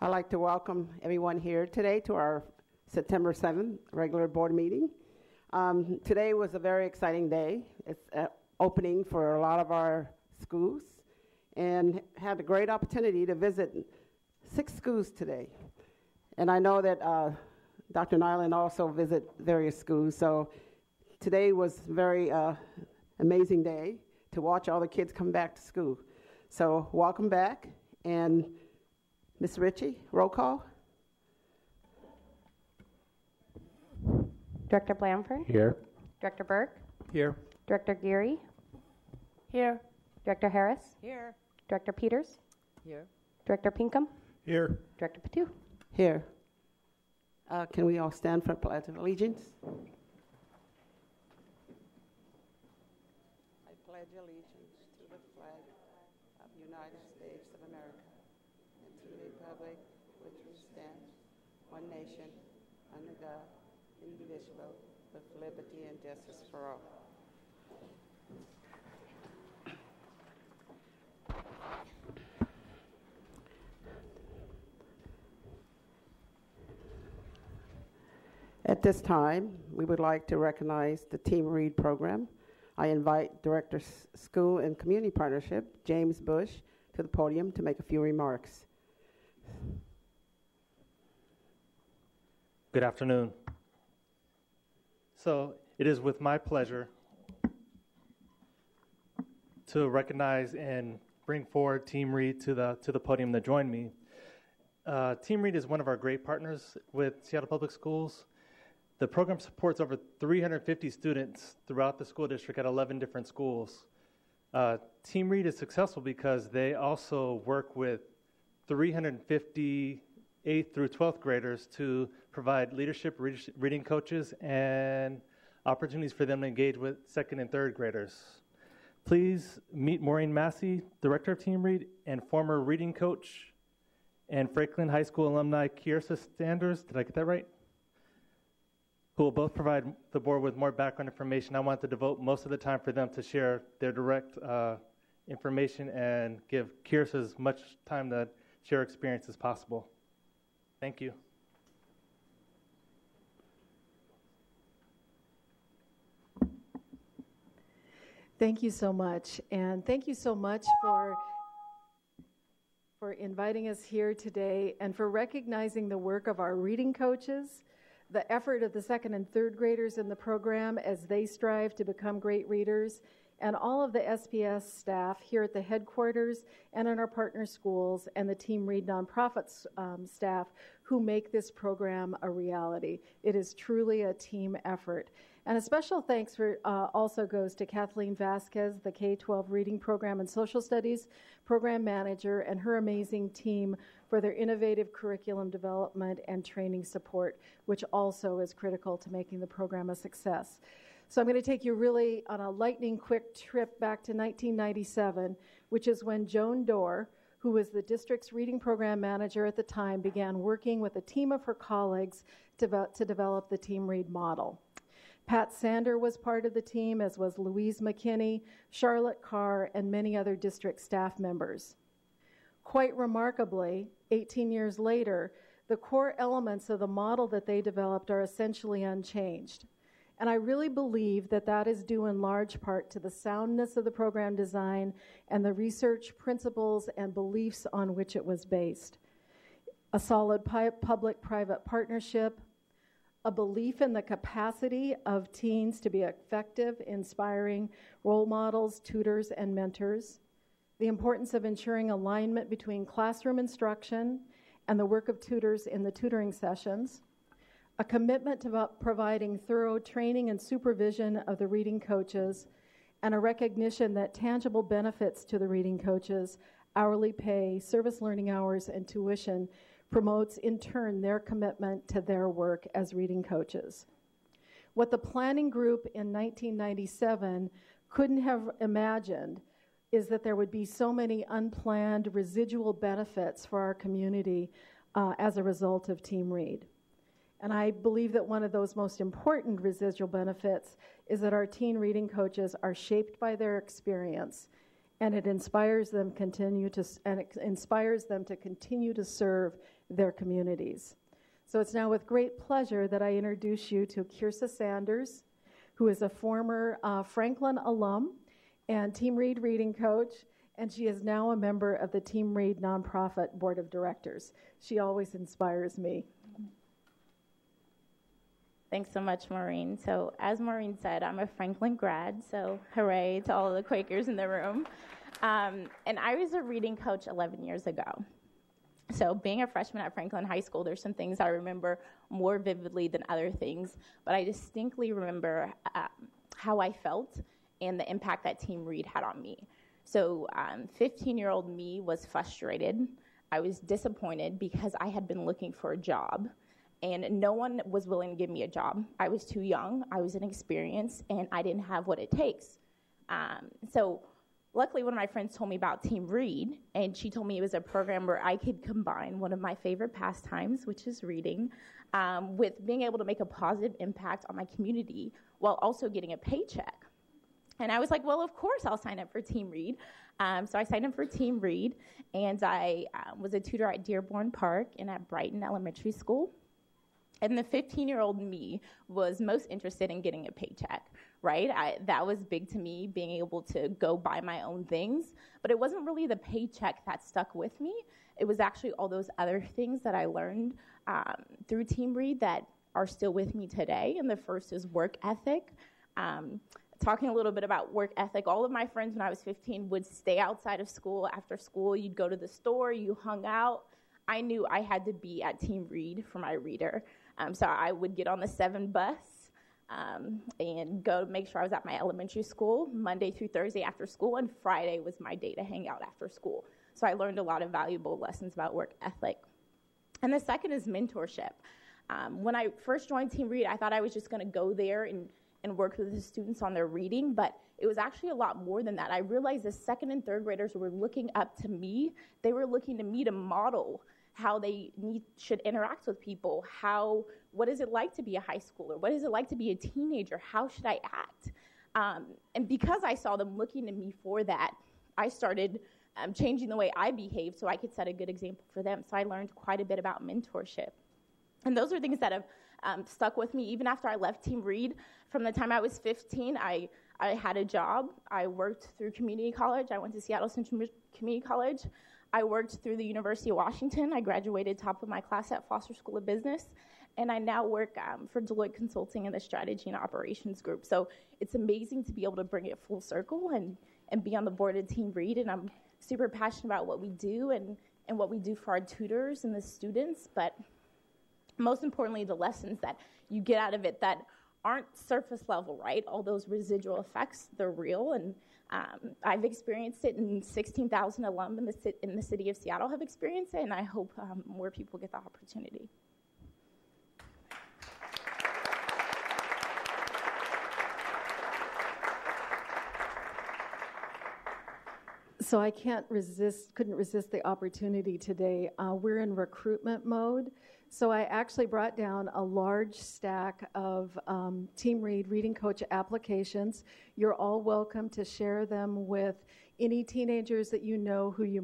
I'd like to welcome everyone here today to our September 7th regular board meeting. Today was a very exciting day. It's opening for a lot of our schools, and had a great opportunity to visit 6 schools today. And I know that Dr. Nyland also visit various schools, so today was a very amazing day to watch all the kids come back to school. So welcome back, and Ms. Ritchie, roll call. Director Blanford? Here. Director Burke? Here. Director Geary? Here. Director Harris? Here. Director Peters? Here. Director Pinkham? Here. Director Patu? Here. Can we all stand for Pledge of Allegiance? I pledge allegiance to the flag of the United States of America and to the republic which stands, one nation, under God, indivisible, with liberty and justice for all. At this time, we would like to recognize the Team Read program. I invite Director School and Community Partnership, James Bush, to the podium to make a few remarks. Good afternoon. So it is with my pleasure to recognize and bring forward Team Read to the podium to join me. Team Read is one of our great partners with Seattle Public Schools. The program supports over 350 students throughout the school district at 11 different schools. Team Read is successful because they also work with 350 8th through 12th graders to provide leadership reading coaches and opportunities for them to engage with 2nd and 3rd graders. Please meet Maureen Massey, Director of Team Read, and former reading coach, and Franklin High School alumni Kiersa Sanders. Did I get that right? Who will both provide the board with more background information. I want to devote most of the time for them to share their direct information and give Kiersa as much time to share experience as possible. Thank you. Thank you so much, and thank you so much for inviting us here today and for recognizing the work of our reading coaches, the effort of the 2nd and 3rd graders in the program as they strive to become great readers, and all of the SPS staff here at the headquarters and in our partner schools, and the Team Read nonprofit staff who make this program a reality. It is truly a team effort. And a special thanks also goes to Kathleen Vasquez, the K-12 Reading Program and Social Studies Program Manager, and her amazing team for their innovative curriculum development and training support, which also is critical to making the program a success. So I'm going to take you really on a lightning quick trip back to 1997, which is when Joan Dorr, who was the district's reading program manager at the time, began working with a team of her colleagues to develop the Team Read model. Pat Sander was part of the team, as was Louise McKinney, Charlotte Carr, and many other district staff members. Quite remarkably, 18 years later, the core elements of the model that they developed are essentially unchanged. And I really believe that that is due in large part to the soundness of the program design and the research principles and beliefs on which it was based. A solid public-private partnership, a belief in the capacity of teens to be effective, inspiring role models, tutors, and mentors, the importance of ensuring alignment between classroom instruction and the work of tutors in the tutoring sessions, a commitment to providing thorough training and supervision of the reading coaches, and a recognition that tangible benefits to the reading coaches, hourly pay, service learning hours, and tuition promotes in turn their commitment to their work as reading coaches. What the planning group in 1997 couldn't have imagined is that there would be so many unplanned residual benefits for our community as a result of Team Read. And I believe that one of those most important residual benefits is that our teen reading coaches are shaped by their experience, and it inspires them to continue to serve their communities. So it's now with great pleasure that I introduce you to Kiersa Sanders, who is a former Franklin alum and Team Read reading coach, and she is now a member of the Team Read nonprofit board of directors. She always inspires me. Thanks so much, Maureen. So as Maureen said, I'm a Franklin grad, so hooray to all of the Quakers in the room. And I was a reading coach 11 years ago. So being a freshman at Franklin High School, there's some things I remember more vividly than other things, but I distinctly remember how I felt and the impact that Team Read had on me. So 15-year-old me was frustrated. I was disappointed because I had been looking for a job, and no one was willing to give me a job. I was too young, I was inexperienced, and I didn't have what it takes. So luckily, one of my friends told me about Team Read, and she told me it was a program where I could combine one of my favorite pastimes, which is reading, with being able to make a positive impact on my community while also getting a paycheck. And I was like, well, of course I'll sign up for Team Read. So I signed up for Team Read, and I was a tutor at Dearborn Park and at Brighton Elementary School. And the 15-year-old me was most interested in getting a paycheck, right? That was big to me, being able to go buy my own things. But it wasn't really the paycheck that stuck with me. It was actually all those other things that I learned through Team Read that are still with me today. And the first is work ethic. Talking a little bit about work ethic, all of my friends when I was 15 would stay outside of school. After school, you'd go to the store, you hung out. I knew I had to be at Team Read for my reader. So I would get on the 7 bus and go make sure I was at my elementary school Monday through Thursday after school, and Friday was my day to hang out after school. So I learned a lot of valuable lessons about work ethic. And the second is mentorship. When I first joined Team Read, I thought I was just going to go there and work with the students on their reading, but it was actually a lot more than that. I realized the second and third graders were looking up to me. They were looking to me to model how they should interact with people, what is it like to be a high schooler? What is it like to be a teenager? How should I act? And because I saw them looking to me for that, I started changing the way I behaved so I could set a good example for them. So I learned quite a bit about mentorship. And those are things that have stuck with me even after I left Team Read. From the time I was 15, I had a job. I worked through community college. I went to Seattle Central Community College. I worked through the University of Washington. I graduated top of my class at Foster School of Business. And I now work for Deloitte Consulting in the Strategy and Operations Group. So it's amazing to be able to bring it full circle and be on the board of Team Read. And I'm super passionate about what we do and what we do for our tutors and the students. But most importantly, the lessons that you get out of it that aren't surface level, right? All those residual effects, they're real. And I've experienced it, and 16,000 alum in the city of Seattle have experienced it, and I hope more people get the opportunity. So I couldn't resist the opportunity today. We're in recruitment mode. So I actually brought down a large stack of Team Read reading coach applications. You're all welcome to share them with any teenagers that you know who you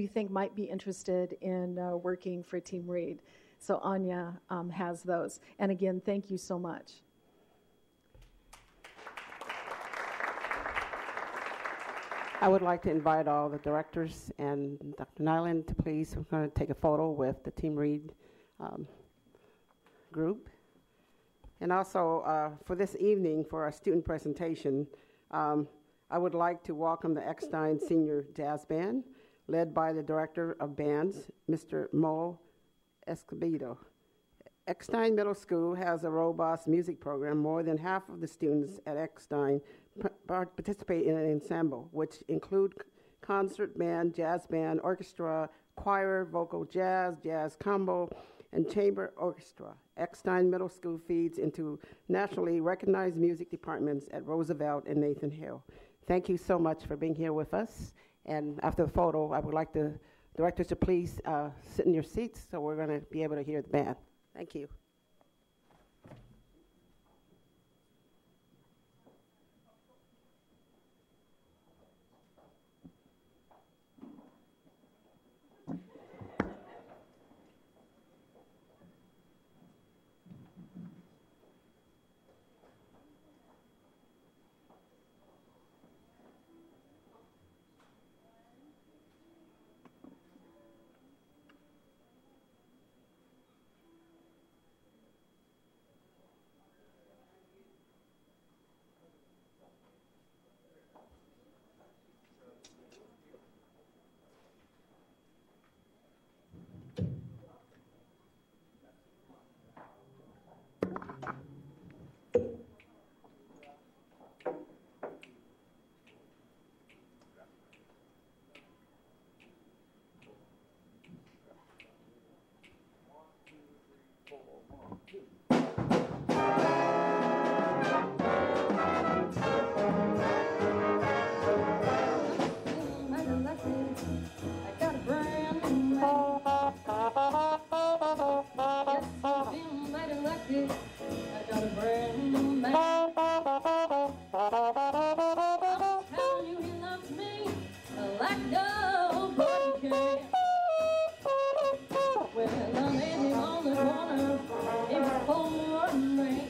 think might be interested in working for Team Read. So Anya has those. And again, thank you so much. I would like to invite all the directors and Dr. Nyland to please, we're going to take a photo with the Team Read group. And also for this evening, for our student presentation, I would like to welcome the Eckstein Senior Jazz Band, led by the Director of Bands, Mr. Mo Escobedo. Eckstein Middle School has a robust music program. More than half of the students at Eckstein participate in an ensemble, which include concert band, jazz band, orchestra, choir, vocal jazz, jazz combo, and chamber orchestra. Eckstein Middle School feeds into nationally recognized music departments at Roosevelt and Nathan Hill. Thank you so much for being here with us. And after the photo, I would like the directors to please sit in your seats so we're going to be able to hear the band. Thank you. telling you he loves me like nobody can. Well, I met him on the corner, it was pouring rain.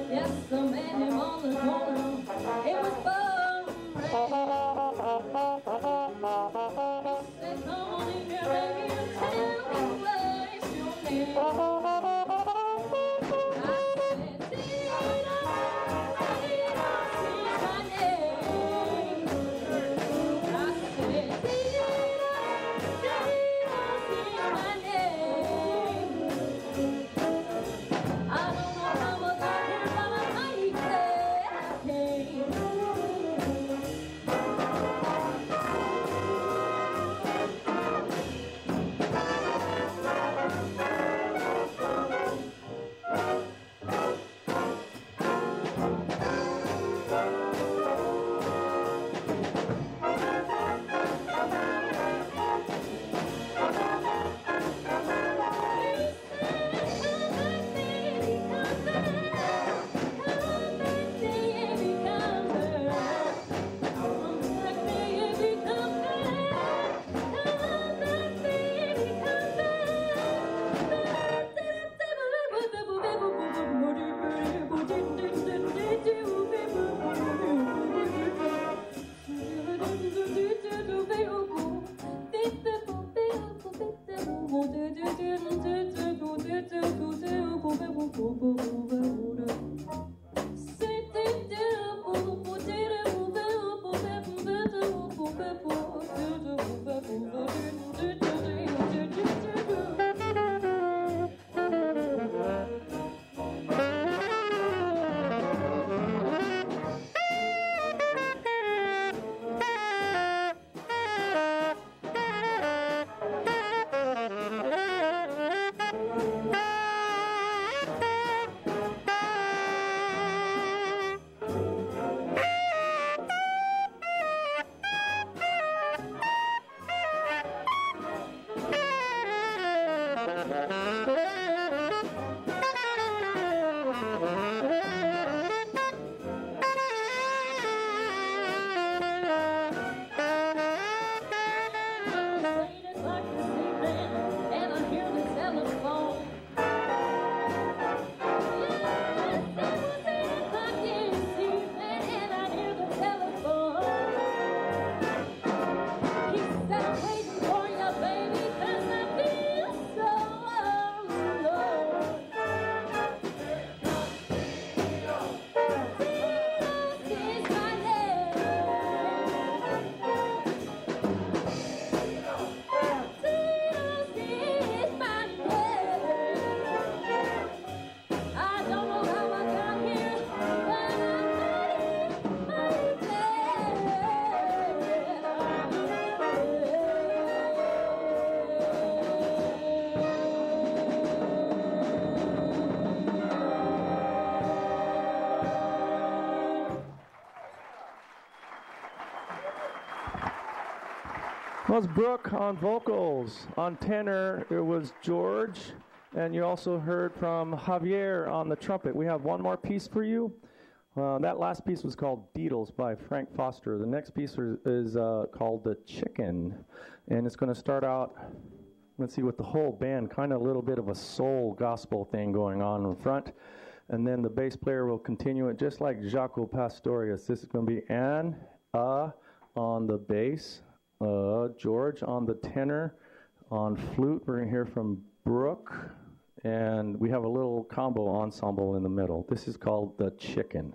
Yes, I met him on the corner, it was pouring rain. He said, come on in here, baby, and tell me what's your name. That was Brooke on vocals. On tenor, it was George. And you also heard from Javier on the trumpet. We have one more piece for you. That last piece was called Beatles by Frank Foster. The next piece is called The Chicken. And it's going to start out, let's see, with the whole band, kind of a little bit of a soul gospel thing going on in front. And then the bass player will continue it just like Jaco Pastorius. This is going to be Anne on the bass, George on the tenor, on flute. We're going to hear from Brooke, and we have a little combo ensemble in the middle. This is called The Chicken.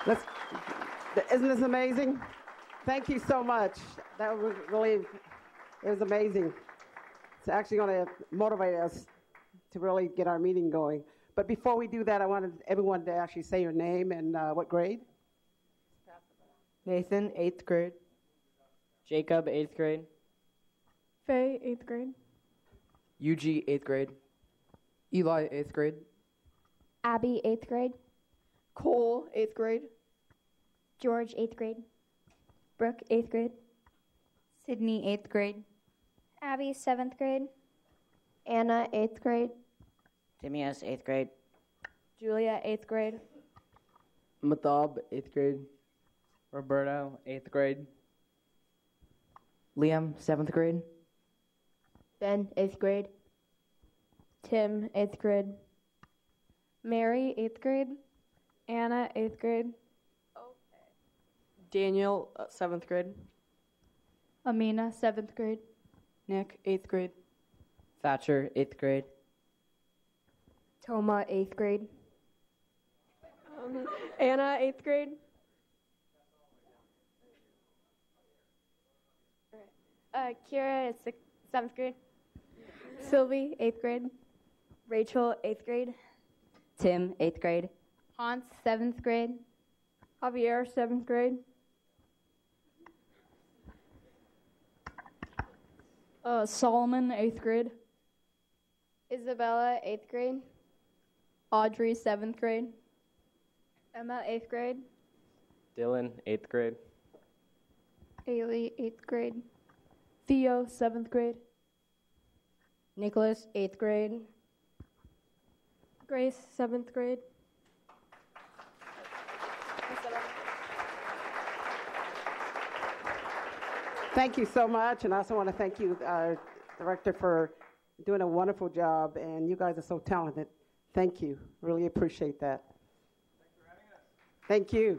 Let's, isn't this amazing? Thank you so much. That was really, it was amazing. It's actually going to motivate us to really get our meeting going. But before we do that, I wanted everyone to actually say your name and what grade. Nathan, 8th grade. Jacob, 8th grade. Faye, 8th grade. UG, 8th grade. Eli, 8th grade. Abby, 8th grade. Cole, 8th grade. George, 8th grade. Brooke, 8th grade. Sydney, 8th grade. Abby, 7th grade. Anna, 8th grade. Timias, 8th grade. Julia, 8th grade. Mathab, 8th grade. Roberto, 8th grade. Liam, 7th grade. Ben, 8th grade. Tim, 8th grade. Mary, 8th grade. Anna, 8th grade. Daniel, 7th grade. Amina, 7th grade. Nick, 8th grade. Thatcher, 8th grade. Toma, 8th grade. Anna, 8th grade. Kira, 7th grade. Sylvie, 8th grade. Rachel, 8th grade. Tim, 8th grade. Hans, 7th grade. Javier, 7th grade. Solomon, 8th grade. Isabella, 8th grade. Audrey, 7th grade. Emma, 8th grade. Dylan, 8th grade. Ailey, 8th grade. Theo, 7th grade. Nicholas, 8th grade. Grace, 7th grade. Thank you so much, and I also want to thank you, Director, for doing a wonderful job, and you guys are so talented. Thank you. Really appreciate that. Thanks for having us. Thank you.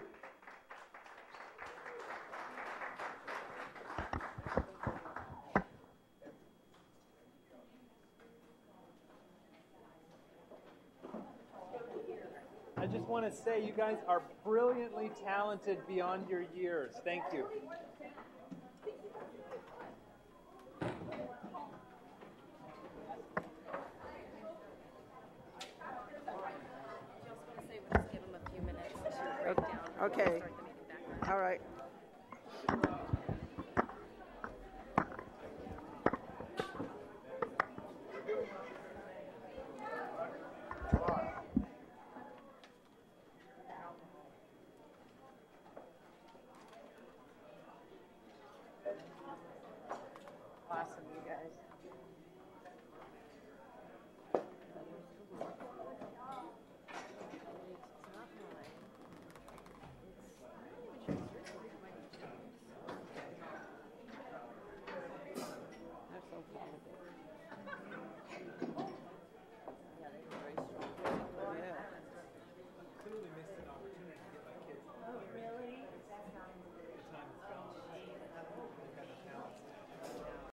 I just want to say you guys are brilliantly talented beyond your years. Thank you. Okay. All right.